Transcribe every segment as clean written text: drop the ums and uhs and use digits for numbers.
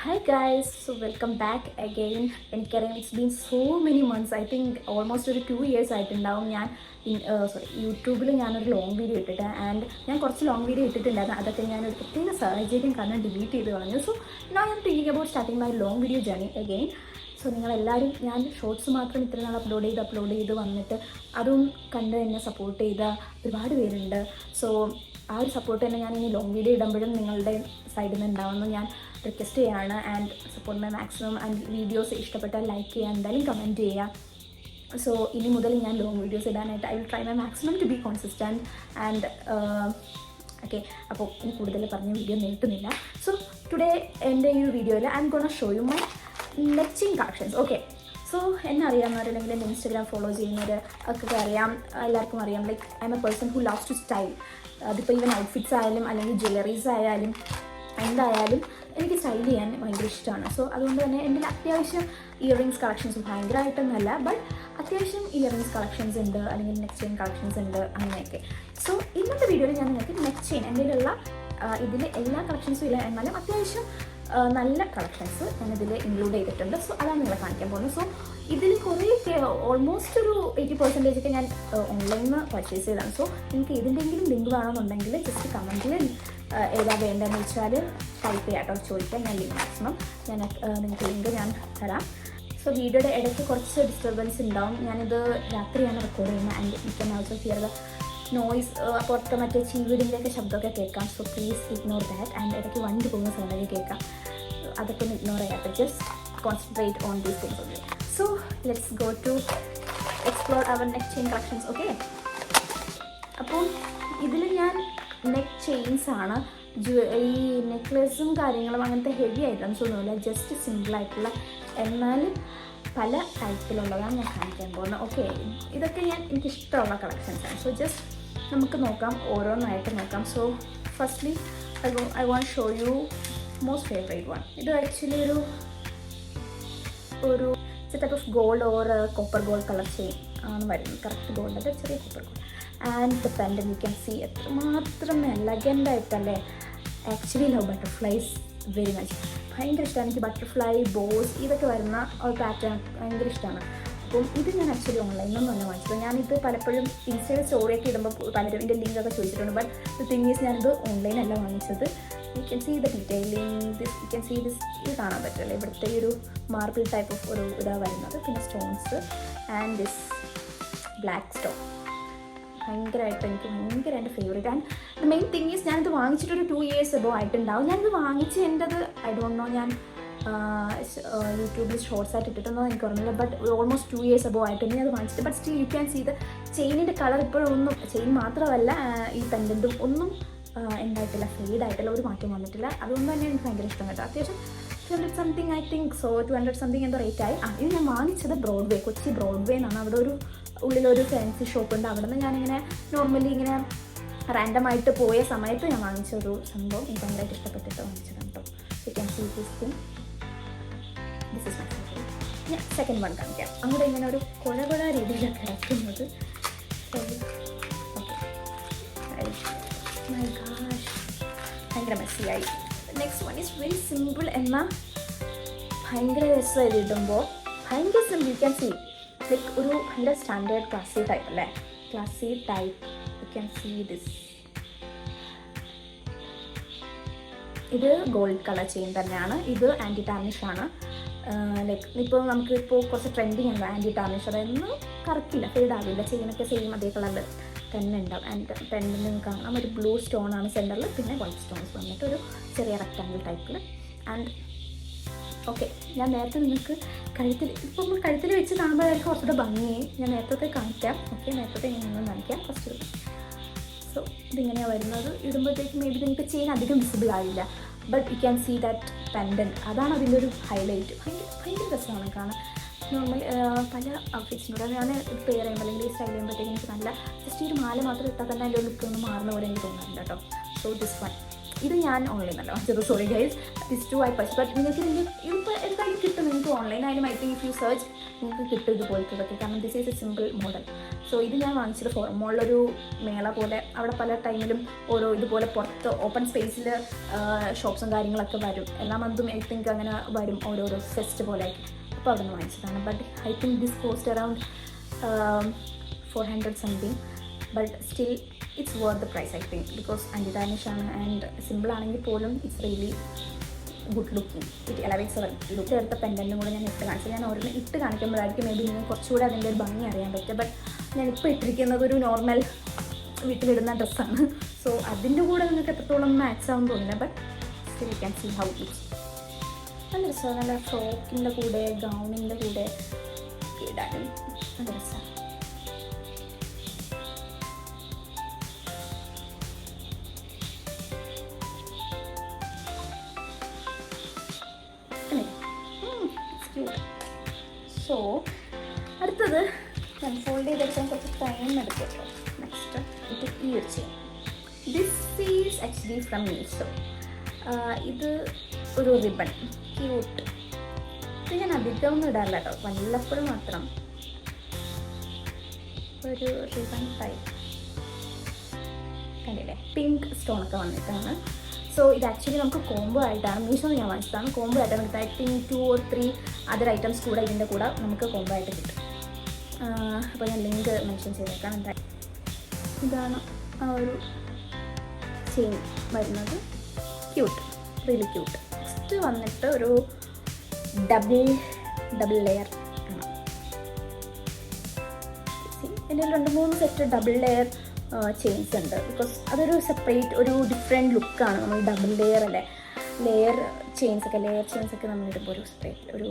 Hi guys, so welcome back again. എനിക്കറിയാം it's been so many months. I think almost ഒരു 2 years ആയിട്ടുണ്ടാവും ഞാൻ യൂട്യൂബിൽ ഞാനൊരു ലോങ് വീഡിയോ ഇട്ടിട്ട് ഞാൻ കുറച്ച് ലോങ് വീഡിയോ ഇട്ടിട്ടുണ്ടായിരുന്നു. അതൊക്കെ ഞാനൊരു പ്രത്യേക സാഹചര്യം കാരണം ഡിലീറ്റ് ചെയ്ത് കളഞ്ഞു. So now I am thinking about starting my long video journey again. So നിങ്ങളെല്ലാവരും ഞാൻ ഷോർട്സ് മാത്രം ഇത്ര നാൾ അപ്ലോഡ് ചെയ്ത് വന്നിട്ട് അതും കണ്ട് എന്നെ സപ്പോർട്ട് ചെയ്ത ഒരുപാട് പേരുണ്ട്. സോ ആ ഒരു സപ്പോർട്ട് തന്നെ ഞാൻ ഇനി ലോങ് വീഡിയോ ഇടുമ്പോഴും നിങ്ങളുടെ സൈഡിൽ നിന്ന് ഉണ്ടാവുമെന്ന് ഞാൻ റിക്വസ്റ്റ് ചെയ്യുകയാണ്. And support my maximum. And videos ഇഷ്ടപ്പെട്ടാൽ ലൈക്ക് ചെയ്യുക, എന്തായാലും കമൻറ്റ് ചെയ്യുക. സോ ഇനി മുതൽ ഞാൻ ലോങ് വീഡിയോസ് ഇടാനായിട്ട് I will try my maximum to be consistent. And okay, അപ്പോൾ ഇനി കൂടുതൽ പറഞ്ഞ വീഡിയോ നീട്ടുന്നില്ല. സോ ടുഡേ എൻ്റെ ഈ വീഡിയോയിൽ I'm gonna show you my നെച്ചിങ് കളക്ഷൻസ്. ഓക്കെ, സോ എന്നെ അറിയാവുന്നവർ അല്ലെങ്കിൽ എൻ്റെ ഇൻസ്റ്റാഗ്രാം ഫോളോ ചെയ്യുന്നവർ ഒക്കെ അറിയാം, എല്ലാവർക്കും അറിയാം. Like I am a person who loves to style. അതിപ്പോൾ ഈവൻ ഔട്ട്ഫിറ്റ്സ് ആയാലും അല്ലെങ്കിൽ ജ്വല്ലറീസ് ആയാലും എന്തായാലും എനിക്ക് സ്റ്റൈൽ ചെയ്യാൻ ഭയങ്കര ഇഷ്ടമാണ്. സോ അതുകൊണ്ട് തന്നെ എൻ്റെ അത്യാവശ്യം ഇയറിങ്സ് കളക്ഷൻസ് ഭയങ്കരമായിട്ടൊന്നുമല്ല, ബട്ട് അത്യാവശ്യം ഇയറിങ്സ് കളക്ഷൻസ് ഉണ്ട്, അല്ലെങ്കിൽ നെക്ക് ചെയിൻ കളക്ഷൻസ് ഉണ്ട്, അങ്ങനെയൊക്കെ. സോ ഇന്നത്തെ വീഡിയോയിൽ ഞാൻ നിങ്ങൾക്ക് നെക്ക് ചെയിൻ എൻ്റെ കയ്യിലുള്ള ഇതിൽ എല്ലാ കളക്ഷൻസും ഇല്ല, എന്നാലും അത്യാവശ്യം നല്ല കളക്ഷൻസ് ഞാനിതിൽ ഇൻക്ലൂഡ് ചെയ്തിട്ടുണ്ട്. സോ അതാണ് നിങ്ങളെ കാണിക്കാൻ പോകുന്നത്. സോ ഇതിൽ കുറേയൊക്കെ ഓൾമോസ്റ്റ് ഒരു 80% ഒക്കെ ഞാൻ ഓൺലൈനിൽ നിന്ന് പർച്ചേസ് ചെയ്തതാണ്. സോ നിങ്ങൾക്ക് ഇതിൻ്റെങ്കിലും ലിങ്ക് വേണമെന്നുണ്ടെങ്കിൽ ജസ്റ്റ് കമൻറ്റിൽ ഏതാ വേണ്ടതെന്ന് വെച്ചാൽ ടൈപ്പ് ചെയ്യാട്ടോ, ചോദിക്കാം. ഞാൻ ലിങ്ക് മാക്സിമം നിങ്ങൾക്ക് ലിങ്ക് ഞാൻ തരാം. സോ വീഡിയോയുടെ ഇടയ്ക്ക് കുറച്ച് ഡിസ്റ്റർബൻസ് ഉണ്ടാവും. ഞാനിത് രാത്രിയാണ് റെക്കോർഡ് ചെയ്യുന്നത്. And you can also hear the noise, പുറത്ത് മറ്റേ ചീവീടിൻ്റെയൊക്കെ ശബ്ദമൊക്കെ കേൾക്കാം. So please ignore that. And ഇടയ്ക്ക് വണ്ടി പോകുന്ന സമയത്ത് കേൾക്കാം, അതൊക്കെ ഒന്ന് ഇഗ്നോർ ചെയ്യാത്ത. Just concentrate on these things only. So let's go to explore our neck chain collections. Okay, അപ്പോൾ ഇതിൽ ഞാൻ നെക്ക് ചെയിൻസ് ആണ്, ഈ നെക്ലേസും കാര്യങ്ങളും അങ്ങനത്തെ ഹെവി ഐറ്റംസ് ഒന്നുമില്ല. ജസ്റ്റ് സിമ്പിളായിട്ടുള്ള എന്നാൽ പല ടൈപ്പിലുള്ളതാണ് ഞാൻ കാണിക്കാൻ പോകുന്നത്. ഓക്കെ, ഇതൊക്കെ എനിക്കിഷ്ടമുള്ള കളക്ഷൻസാണ്. സോ ജസ്റ്റ് നമുക്ക് നോക്കാം, ഓരോന്നായിട്ട് നോക്കാം. So firstly I want show you most favourite one. ഇത് ആക്ച്വലി ഒരു type of gold or copper gold colour chain ആണ് വരുന്നത്. കറക്റ്റ് ഗോൾഡ് അല്ല, ചെറിയ copper gold. And the pendant you can see എത്രമാത്രം എലഗൻ്റ് ആയിട്ടല്ലേ. Actually love butterflies very much. ഭയങ്കര ഇഷ്ടമാണ് എനിക്ക് ബട്ടർഫ്ലൈ, ബോസ് ഇതൊക്കെ വരുന്ന ഒരു പാറ്റേൺ ഭയങ്കര ഇഷ്ടമാണ്. അപ്പം ഇത് ഞാൻ ആക്ച്വലി ഓൺലൈനിൽ തന്നെ വാങ്ങിച്ചത്. ഞാനിത് പലപ്പോഴും ഇൻസ്റ്റയിൽ സ്റ്റോറിയൊക്കെ ഇടുമ്പോൾ പലരും ഇതിൻ്റെ ലിങ്കൊക്കെ ചോദിച്ചിട്ടുണ്ട്. ബട്ട് ദ തിങ് ഈസ് ഞാനിത് ഓൺലൈനല്ല വാങ്ങിച്ചത്. You can see the detailing this, you can see this. ഇത് കാണാൻ പറ്റില്ല, ഇവിടുത്തെ ഒരു മാർബിൾ ടൈപ്പ് ഓഫ് ഒരു ഇതാണ് വരുന്നത്. പിന്നെ stones and this black stone ഭയങ്കരമായിട്ട് എനിക്ക് എൻ്റെ favourite. And the main thing is ഞാനിത് വാങ്ങിച്ചിട്ടൊരു 2 years എബോ ആയിട്ടുണ്ടാവും. ഞാനിത് വാങ്ങിച്ച് എൻ്റെത് ഐ ഡോണ്ട് നോ, ഞാൻ യൂട്യൂബിൽ ഷോർട്സ് ആയിട്ട് ഇട്ടിട്ടൊന്നും എനിക്ക് ഓർമ്മയില്ല. ബട്ട് ഓൾമോസ്റ്റ് 2 years എബോ ആയിട്ടുണ്ട് ഞാൻ അത് വാങ്ങിച്ചിട്ട്. But still you can see the ചെയിനിൻ്റെ കളർ ഇപ്പോഴൊന്നും, ചെയിൻ മാത്രമല്ല ഈ പെൻഡൻറ്റും ഒന്നും എന്തായിട്ടില്ല, ഫെയ്ഡായിട്ടില്ല, ഒരു മാറ്റം വന്നിട്ടില്ല. അതുകൊണ്ട് തന്നെ എനിക്ക് ഭയങ്കര ഇഷ്ടം കേട്ടോ. അത്യാവശ്യം 200 something I think. So 200 something എന്തോ റേറ്റ് ആയി. ഇത് ഞാൻ വാങ്ങിച്ചത് ബ്രോഡ്വേ, കൊച്ചി ബ്രോഡ്വേ എന്നാണ്. അവിടെ ഒരു ഉള്ളിലൊരു ഫാൻസി ഷോപ്പ് ഉണ്ട്. അവിടെ നിന്ന് ഞാനിങ്ങനെ നോർമലി ഇങ്ങനെ റാൻഡമായിട്ട് പോയ സമയത്ത് ഞാൻ വാങ്ങിച്ചൊരു സംഭവം എനിക്ക് ഭയങ്കരമായിട്ട് ഇഷ്ടപ്പെട്ടിട്ട് വാങ്ങിച്ചതാണ് കേട്ടോ. You can see this thing, this is my favourite. ഞാൻ സെക്കൻഡ് വൺ കാണിക്കാം. അങ്ങോട്ട് ഇങ്ങനെ ഒരു കുഴ രീതിയിലൊക്കെ ഇറക്കുന്നത്. മൈ ഗാഷ്, ഭയങ്കര മെസ്സിയായി. Next one is very simple എന്നാൽ ഭയങ്കര രസമായിട്ട് ഇടുമ്പോൾ ഭയങ്കര simple. You can see like ഒരു ഭയങ്കര സ്റ്റാൻഡേർഡ് ക്ലാസി ടൈപ്പ് അല്ലേ, classy type. You can see this. ഇത് ഗോൾഡ് കളർ ചെയിൻ തന്നെയാണ്. ഇത് ആൻറ്റി ടാർണിഷ് ആണ്. ലൈക്ക് ഇപ്പോൾ നമുക്കിപ്പോൾ കുറച്ച് ട്രെൻഡിങ് ഉണ്ട് ആൻറ്റി ടാർണിഷ്. അതൊന്നും കറക്റ്റില്ല, ഫെയ്ഡ് ആവില്ല. ചെയിനൊക്കെ സെയിം അതേ കളറിൽ തന്നെ ഉണ്ടാവും. ആൻഡ് പെൻഡിന് കാണാം ഒരു ബ്ലൂ സ്റ്റോൺ ആണ് സെൻറ്ററിൽ, പിന്നെ വൈറ്റ് സ്റ്റോൺസ് വന്നിട്ട് ഒരു ചെറിയ റെക്റ്റാങ്കിൾ ടൈപ്പിൽ. ആൻഡ് ഓക്കെ, ഞാൻ നേരത്തെ നിങ്ങൾക്ക് കഴുത്തിൽ, ഇപ്പോൾ നമ്മൾ കഴുത്തിൽ വെച്ച് കാണുമ്പോഴായിരിക്കും കുറച്ചുകൂടെ ഭംഗി. ഞാൻ നേരത്തെ കാണിക്കാം. ഓക്കെ, നേരത്തെ ഞാൻ നിങ്ങൾ കാണിക്കാം ഫസ്റ്റ്. സോ ഇതിങ്ങനെയാണ് വരുന്നത്. ഇടുമ്പോഴത്തേക്കും മേ ബി നിങ്ങൾക്ക് ചെയിൻ അധികം വിസിബിൾ ആവില്ല. But you can see that pendant, അതാണ് അതിൻ്റെ ഒരു ഹൈലൈറ്റ്. ഭയങ്കര രസമാണ് കാണാൻ. നോർമൽ പല ഔട്ട്ഫിറ്റ്സിനോട് ഞാൻ പെയർ ചെയ്യുമ്പോൾ അല്ലെങ്കിൽ സ്റ്റൈൽ ചെയ്യുമ്പോഴത്തേക്കും എനിക്ക് നല്ല ജസ്റ്റ് ഒരു മാല മാത്രം ഇട്ടാൽ തന്നെ അതിൻ്റെ ലുക്ക് ഒന്ന് മാറുന്ന പോലെ എനിക്ക് തോന്നാറുണ്ട് കേട്ടോ. സോ ദിസ് വൺ, ഇത് ഞാൻ ഓൺലൈൻ അല്ല വാങ്ങിച്ചത്, sorry guys, this too I purchase. But നിങ്ങൾക്ക് ഇതിപ്പോൾ എന്തായാലും കിട്ടും, നിങ്ങൾക്ക് ഓൺലൈനായാലും I think if you search നിങ്ങൾക്ക് കിട്ടും ഇതുപോലത്തതൊക്കെ, കാരണം this is a simple model. So ഇത് ഞാൻ വാങ്ങിച്ചത് ഫോർമോളിലൊരു മേള പോലെ, അവിടെ പല ടൈമിലും ഓരോ ഇതുപോലെ പുറത്ത് ഓപ്പൺ സ്പേസിൽ ഷോപ്സും കാര്യങ്ങളൊക്കെ വരും, എല്ലാ മന്തും ഐ തിങ്ക് അങ്ങനെ വരും, ഓരോരോ ഫെസ്റ്റ് പോലെ. അപ്പോൾ അവിടെ നിന്ന് വാങ്ങിച്ചതാണ്. But I think this cost around 400 something, but still it's worth the price I think, because anti tarnish ആണ് ആൻഡ് സിമ്പിൾ ആണെങ്കിൽ പോലും it's really good looking. It elevates our look. എടുത്ത പെൻഡൻറ്റും കൂടെ ഞാൻ ഇട്ട് കാണിച്ചത്, ഞാൻ ഓരോന്ന് ഇട്ട് കാണിക്കുമ്പോഴായിരിക്കും മേ ബി നിങ്ങൾക്ക് കുറച്ചുകൂടെ അതിൻ്റെ ഒരു ഭംഗി അറിയാൻ പറ്റുക. ബട്ട് ഞാനിപ്പോൾ ഇട്ടിരിക്കുന്നത് ഒരു നോർമൽ വീട്ടിലിടുന്ന ഡ്രസ്സാണ്, സോ അതിൻ്റെ കൂടെ നിങ്ങൾക്ക് എത്രത്തോളം മാച്ച് ആവും തോന്നില്ല. But still you can see how it looks. നല്ല രസമാണ്, നല്ല ഫ്രോക്കിൻ്റെ കൂടെ ഗൗണിൻ്റെ കൂടെ ഇടാനും നല്ല രസമാണ്. സോ അടുത്തത് ഞാൻ ഫോൾഡ് ചെയ്തെടുക്കാൻ കുറച്ച് ടൈം എടുക്കുമല്ലോ. നെക്സ്റ്റ് ഇത് ഈ ഒരു chain, this is actually from Meesho. ഇത് ഒരു റിബൺ, ക്യൂട്ട്. ഇത് ഞാൻ അധികം ഒന്നും ഇടാറില്ല കേട്ടോ, വല്ലപ്പോഴും മാത്രം ഒരു റിബൺ ടൈപ്പ്. കണ്ടില്ലേ, പിങ്ക് സ്റ്റോണൊക്കെ വന്നിട്ടാണ്. സോ ഇത് ആക്ച്വലി നമുക്ക് കോംബോ ആയിട്ടാണ്, മീഷോ ഞാൻ വാങ്ങിച്ചതാണ്, കോംബോ ആയിട്ടാണ് എടുത്തത്. I think 2 or 3 other items കൂടെ ഇതിൻ്റെ കൂടെ നമുക്ക് കോംബോ ആയിട്ട് കിട്ടും. അപ്പോൾ ഞാൻ ലിങ്ക് മെൻഷൻ ചെയ്തേക്കാം. എന്തായാലും ഇതാണ് ആ ഒരു ചെയിൻ വരുന്നത്, ക്യൂട്ട്, റിയലി ക്യൂട്ട്. നെക്സ്റ്റ് വന്നിട്ട് ഒരു ഡബിൾ ലെയർ ആണ്. എൻ്റെ 2-3 സെറ്റ് ഡബിൾ ലെയർ ചെയിൻസ് ഉണ്ട്, ബിക്കോസ് അതൊരു സെപ്പറേറ്റ് ഒരു ഡിഫറെൻറ്റ് ലുക്കാണ്. നമ്മൾ ഡബിൾ ലെയർ അല്ലേ, ലെയർ ചെയിൻസൊക്കെ നമ്മളിടുമ്പോൾ ഒരു സെപ്പറേറ്റ് ഒരു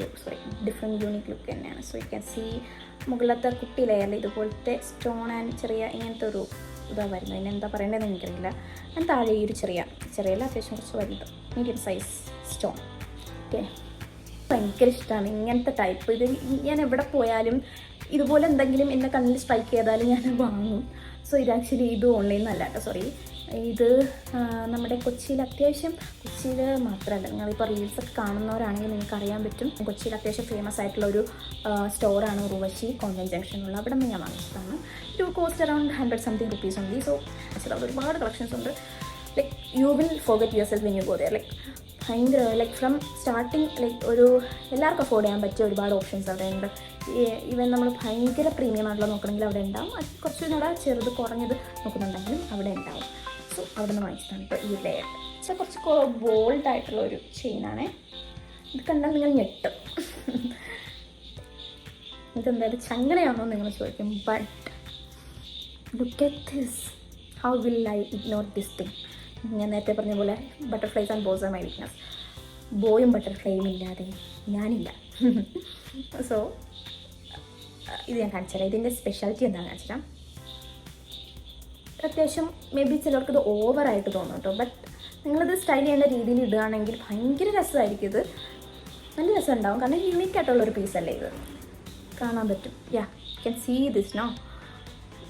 ഡിഫറെൻറ്റ് യൂണിക് ലുക്ക് തന്നെയാണ്. സോ യു ക്യാൻ സീ മുകളിലത്തെ കുട്ടി ലെയറിൽ ഇതുപോലത്തെ സ്റ്റോൺ ആൻഡ് ചെറിയ ഇങ്ങനത്തെ ഒരു ഇതാണ് വരുന്നത്, ഇതിനെന്താ പറയേണ്ടതെന്ന് എനിക്കറിയില്ല. ഞാൻ താഴെ ഈ ഒരു ചെറിയല്ല അത്യാവശ്യം കുറച്ച് വലുത് മീഡിയം സൈസ് സ്റ്റോൺ. ഓക്കെ, ഭയങ്കര ഇഷ്ടമാണ് ഇങ്ങനത്തെ ടൈപ്പ്. ഇത് ഞാൻ എവിടെ പോയാലും ഇതുപോലെ എന്തെങ്കിലും എന്നെ കണ്ണിൽ സ്ട്രൈക്ക് ചെയ്താലും ഞാൻ വാങ്ങും. സോ ഇത് ആക്ച്വലി ഇത് ഓൺലൈനിൽ നിന്നല്ല കേട്ടോ, സോറി. ഇത് നമ്മുടെ കൊച്ചിയിൽ മാത്രമല്ല, നിങ്ങളിപ്പോൾ റീൽസൊക്കെ കാണുന്നവരാണെങ്കിൽ നിങ്ങൾക്ക് അറിയാൻ പറ്റും, കൊച്ചിയിൽ അത്യാവശ്യം ഫേമസ് ആയിട്ടുള്ളൊരു സ്റ്റോറാണ് ഉർവശി കോൺവെൻറ്റ് ജംഗ്ഷനിലുള്ള. അവിടെ നിന്ന് ഞാൻ വാങ്ങിച്ചതാണ്. ഇത് cost around 100 something rupees only. So actually അവിടെ ഒരുപാട് കളക്ഷൻസ് ഉണ്ട്. Like you will forget yourself when you go there. Like ഭയങ്കര ലൈക്ക് ഫ്രം സ്റ്റാർട്ടിങ് ലൈക്ക് ഒരു എല്ലാവർക്കും അഫോർഡ് ചെയ്യാൻ പറ്റിയ ഒരുപാട് ഓപ്ഷൻസ് അവിടെ ഉണ്ട്. ഈവൻ നമ്മൾ ഭയങ്കര പ്രീമിയം ആയിട്ടുള്ള നോക്കണമെങ്കിൽ അവിടെ ഉണ്ടാവും, അത് കുറച്ച് കൂടെ ചെറുത് കുറഞ്ഞത് നോക്കുന്നുണ്ടെങ്കിലും അവിടെ ഉണ്ടാവും. സോ അവിടെ നിന്ന് വാങ്ങിച്ചിട്ടാണ് ഇപ്പോൾ ഈ ലെയർ. പക്ഷേ കുറച്ച് ബോൾഡ് ആയിട്ടുള്ള ഒരു ചെയിനാണേ. ഇത് കണ്ടാൽ നിങ്ങൾ ഞെട്ടും. ഇതെന്തായാലും ചങ്ങലയാണോ നിങ്ങൾ ചോദിക്കും. But look at this, how will I ignore this thing. ഞാൻ നേരത്തെ പറഞ്ഞ പോലെ butterflies and bows are my weakness. ബോയും ബട്ടർഫ്ലൈയും ഇല്ലാതെ ഞാനില്ല. സോ ഇത് ഞാൻ കാണിച്ചുതരാം. ഇതിൻ്റെ സ്പെഷ്യാലിറ്റി എന്താണെന്ന് കാണിച്ചുതരാം. അത്യാവശ്യം മേ ബി ചിലർക്ക് ഇത് ഓവറായിട്ട് തോന്നും കേട്ടോ, ബട്ട് നിങ്ങളിത് സ്റ്റൈൽ ചെയ്യേണ്ട രീതിയിൽ ഇടുകയാണെങ്കിൽ ഭയങ്കര രസമായിരിക്കും. ഇത് നല്ല രസം ഉണ്ടാവും, കാരണം യുണീക്ക് ആയിട്ടുള്ളൊരു പീസല്ലേ ഇത്, കാണാൻ പറ്റും. യാ ക്യാൻ സീ ദിസ് നോ.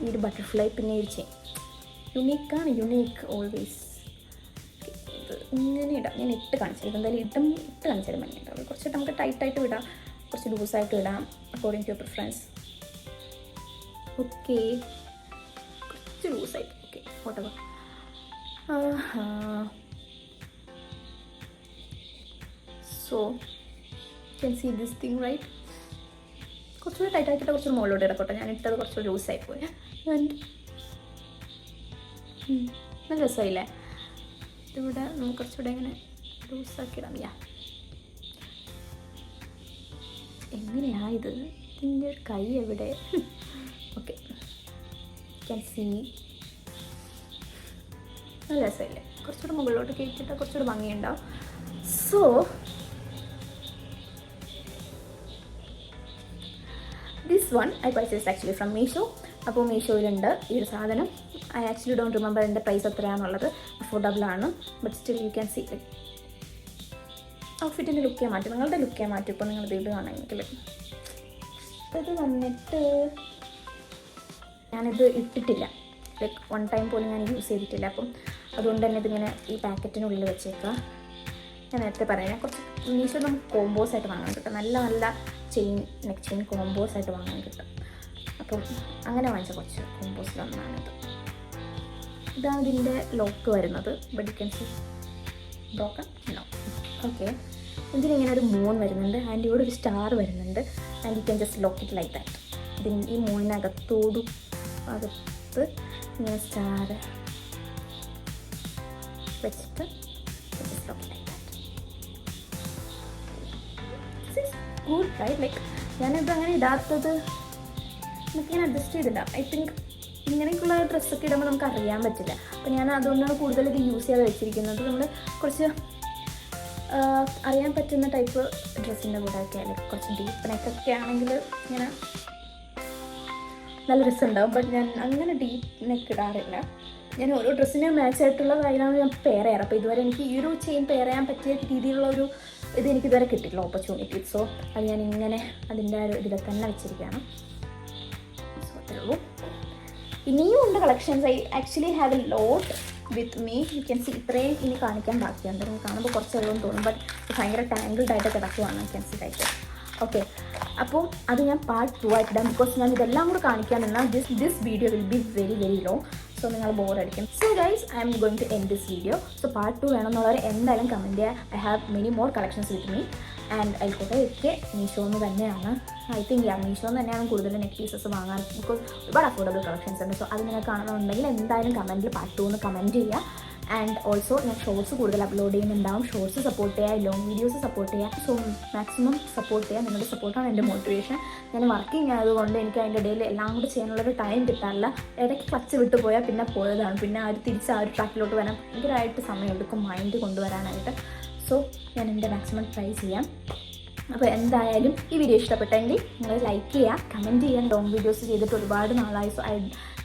ഈ ഒരു ബട്ടർഫ്ലൈ പിന്നെ ഒരു ചെയിൻ യുണീക്കാണ്, യുണീക്ക് ഓൾവേസ്. ഇത് ഇങ്ങനെ ഇടാം, ഞാൻ ഇട്ട് കാണിച്ചത് എന്തായാലും ഇട്ട് കാണിച്ചാലും ഭംഗിയുണ്ടാവും. കുറച്ചിട്ട് നമുക്ക് ടൈറ്റായിട്ട് വിടാം, കുറച്ച് ലൂസായിട്ട് ഇടാം, according to your preference. Okay, കുറച്ച് ലൂസായിട്ട്, okay whatever. So you can see this thing right. കുറച്ചുകൂടി ടൈറ്റ് ആക്കിയിട്ട് കുറച്ചുകൂടി മുകളിലോട്ട് ഇടക്കോട്ടെ. ഞാൻ ഇട്ടത് കുറച്ചുകൂടി ലൂസായി പോയി. ആൻഡ് നല്ല രസമില്ലേ? ഇതിവിടെ നമുക്ക് കുറച്ചുകൂടെ ഇങ്ങനെ ലൂസാക്കി ഇടാം. യാ, എങ്ങനെയാ ഇത്? ഇതിൻ്റെ ഒരു കൈ എവിടെ? Okay, can see. നല്ല രസമില്ലേ? കുറച്ചുകൂടെ മുകളിലോട്ട് കയറ്റിയിട്ട് കുറച്ചുകൂടെ ഭംഗിയുണ്ടാവും. So this one I purchased actually from Meesho. അപ്പോൾ മീഷോയിലുണ്ട് ഈ ഒരു സാധനം. ഐ ആക്ച്വലി ഡോണ്ട് റിമെമ്പർ എൻ്റെ പ്രൈസ് എത്രയാണെന്നുള്ളത്. അഫോർഡബിൾ ആണ്, but still you can see ഔട്ട്ഫിറ്റിൻ്റെ ലുക്കേ മാറ്റും, നിങ്ങളുടെ ലുക്കേ മാറ്റും. ഇപ്പോൾ നിങ്ങൾ ഇത് ഇടുകയാണെങ്കിൽ ഇത് വന്നിട്ട് ഞാനിത് ഇട്ടിട്ടില്ല, ലൈക്ക് 1 time പോലും ഞാൻ യൂസ് ചെയ്തിട്ടില്ല. അപ്പം അതുകൊണ്ട് തന്നെ ഇതിങ്ങനെ ഈ പാക്കറ്റിനുള്ളിൽ വെച്ചേക്കുക. ഞാൻ നേരത്തെ പറയാം, കുറച്ച് മീഷോ നമുക്ക് കോമ്പോസ് ആയിട്ട് വാങ്ങാൻ കിട്ടും, നല്ല നല്ല ചെയിൻ നെക്ക് ചെയിൻ കോമ്പോസ് ആയിട്ട് വാങ്ങാൻ കിട്ടും. അപ്പം അങ്ങനെ വാങ്ങിച്ച കുറച്ച് കോമ്പോസിലൊന്നാണിത്. ഇതാണ് ഇതിൻ്റെ ലോക്ക് വരുന്നത്. But you can see broken no. Okay, ഇതിനിങ്ങനെ ഒരു മൂൺ വരുന്നുണ്ട് ആൻഡ് ഇവിടെ ഒരു സ്റ്റാർ വരുന്നുണ്ട് and you can just lock it like that. ഇതിന് ഈ മൂണിനകത്ത് ഇങ്ങനെ സ്റ്റാർ വെച്ചിട്ട് just lock like that. This is good right? Like ഞാനിത് അങ്ങനെ ഇടാത്തത് നമുക്കിങ്ങനെ അഡ്ജസ്റ്റ് ചെയ്തിടാം. ഐ തിങ്ക് ഇങ്ങനെയൊക്കെയുള്ള ഡ്രസ്സൊക്കെ ഇടുമ്പോൾ നമുക്ക് അറിയാൻ പറ്റില്ല. അപ്പോൾ ഞാൻ അതുകൊണ്ടാണ് കൂടുതൽ ഇത് യൂസ് ചെയ്ത് വെച്ചിരിക്കുന്നത്. നമ്മൾ കുറച്ച് അറിയാൻ പറ്റുന്ന ടൈപ്പ് ഡ്രസ്സിൻ്റെ കൂടെ ഒക്കെ അല്ലെങ്കിൽ കുറച്ച് ഡീപ്പ് നെക്കൊക്കെ ആണെങ്കിൽ ഇങ്ങനെ നല്ല രസമുണ്ടാവും. ബട്ട് ഞാൻ അങ്ങനെ ഡീപ്പ് നെക്ക് ഇടാറില്ല. ഞാൻ ഓരോ ഡ്രസ്സിന് മാച്ച് ആയിട്ടുള്ള കാര്യമാണ് ഞാൻ പെയർ ചെയ്യാറ്. അപ്പോൾ ഇതുവരെ എനിക്ക് ഈ ഒരു ചെയിൻ പെയർ ചെയ്യാൻ പറ്റിയ രീതിയിലുള്ള ഒരു ഇത് എനിക്കിതുവരെ കിട്ടിയിട്ടില്ല, ഓപ്പർച്യൂണിറ്റി. സോ അത് ഞാൻ ഇങ്ങനെ അതിൻ്റെ ഒരു ഇതിൽ തന്നെ വെച്ചിരിക്കുകയാണ്. സോ അത്രേ ഉള്ളൂ. ഇനിയും ഉണ്ട് collections. I actually have a lot with me. You can see ഇത്രയും ഇനി കാണിക്കാൻ ബാക്കിയുണ്ട്. നിങ്ങൾ കാണുമ്പോൾ കുറച്ച് വെള്ളം തോന്നും, ബട്ട് ഭയങ്കര ടാങ്കിൾഡ് ആയിട്ട് കിടക്കുവാണ്. You can see like. Okay, അപ്പോൾ അത് ഞാൻ പാർട്ട് 2 ആയിട്ടിടാം. ബിക്കോസ് ഞാൻ ഇതെല്ലാം കൂടെ കാണിക്കാൻ നിന്നാൽ this video will be very very long. So നിങ്ങൾ ബോറടിക്കും. So guys, I'm going to end this video. So part 2 വേണമെന്നുള്ളവർ എന്തായാലും കമൻറ്റ് ചെയ്യുക. I have many more collections with me and അതിൽക്കൂടെയൊക്കെ മീഷോന്ന് തന്നെയാണ്. ഐ തിങ്ക് മീഷോന്ന് തന്നെയാണ് കൂടുതൽ നെക്ക് പീസസ് വാങ്ങാൻ. ബിക്കോസ് ഒരുപാട് അഫോർഡബിൾ കളക്ഷൻസ് ഉണ്ട്. സോ അത് നിങ്ങൾ കാണുന്നുണ്ടെങ്കിൽ എന്തായാലും കമൻറ്റിൽ പാർട്ട് 2 കമൻറ്റ് ചെയ്യുക. ആൻഡ് ഓൾസോ ഞാൻ ഷോർട്സ് കൂടുതൽ അപ്ലോഡ് ചെയ്യുന്നുണ്ടാവും. ഷോർട്സ് സപ്പോർട്ട് ചെയ്യുക, ലോങ് വീഡിയോസ് സപ്പോർട്ട് ചെയ്യുക. സോ മാക്സിമം സപ്പോർട്ട് ചെയ്യുക. നിങ്ങളുടെ സപ്പോർട്ടാണ് എൻ്റെ മോട്ടിവേഷൻ. ഞാൻ വർക്കിംഗ് ആയതുകൊണ്ട് എനിക്ക് അതിൻ്റെ ഇടയിൽ എല്ലാം കൂടി ചെയ്യാനുള്ളൊരു ടൈം കിട്ടാറില്ല. ഇടയ്ക്ക് ക്ലച്ച് വിട്ട് പോയാൽ പിന്നെ പോയതാണ്. പിന്നെ ആ ഒരു തിരിച്ച് ആ ഒരു ട്രാക്കിലോട്ട് വരാൻ ഭയങ്കരമായിട്ട് സമയമെടുക്കും മൈൻഡ് കൊണ്ടുവരാനായിട്ട്. സോ ഞാൻ എൻ്റെ മാക്സിമം ട്രൈ ചെയ്യാം. അപ്പോൾ എന്തായാലും ഈ വീഡിയോ ഇഷ്ടപ്പെട്ടെങ്കിൽ നിങ്ങൾ ലൈക്ക് ചെയ്യുക, കമൻറ്റ് ചെയ്യാൻ. ലോങ് വീഡിയോസ് ചെയ്തിട്ട് ഒരുപാട് നാളായി. സോ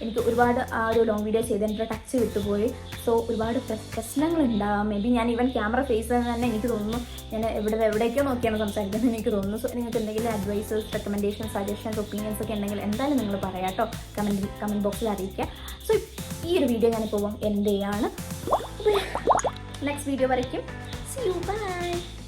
എനിക്ക് ഒരുപാട് ആ ഒരു ലോങ് വീഡിയോ ചെയ്ത് എൻ്റെ ടച്ച് വിട്ടുപോയി. സോ ഒരുപാട് പ്രശ്നങ്ങളുണ്ടാകാം. മേ ബി ഞാൻ ഈവൻ ക്യാമറ ഫേസ് ചെയ്യുന്നത് തന്നെ എനിക്ക് തോന്നുന്നു ഞാൻ എവിടേക്കോ നോക്കിയാണ് സംസാരിക്കുന്നത് എനിക്ക് തോന്നുന്നു. സോ നിങ്ങൾക്ക് എന്തെങ്കിലും അഡ്വൈസസ്, റെക്കമെൻഡേഷൻസ്, സജഷൻസ്, ഒപ്പീനിയൻസ് ഒക്കെ ഉണ്ടെങ്കിൽ എന്തായാലും നിങ്ങൾ പറയാം കേട്ടോ. കമൻറ്റ് ബോക്സിൽ അറിയിക്കുക. സോ ഈ ഒരു വീഡിയോ ഞാനിപ്പോൾ എൻ്റെയാണ്. നെക്സ്റ്റ് വീഡിയോ വരയ്ക്കും. See you, bye.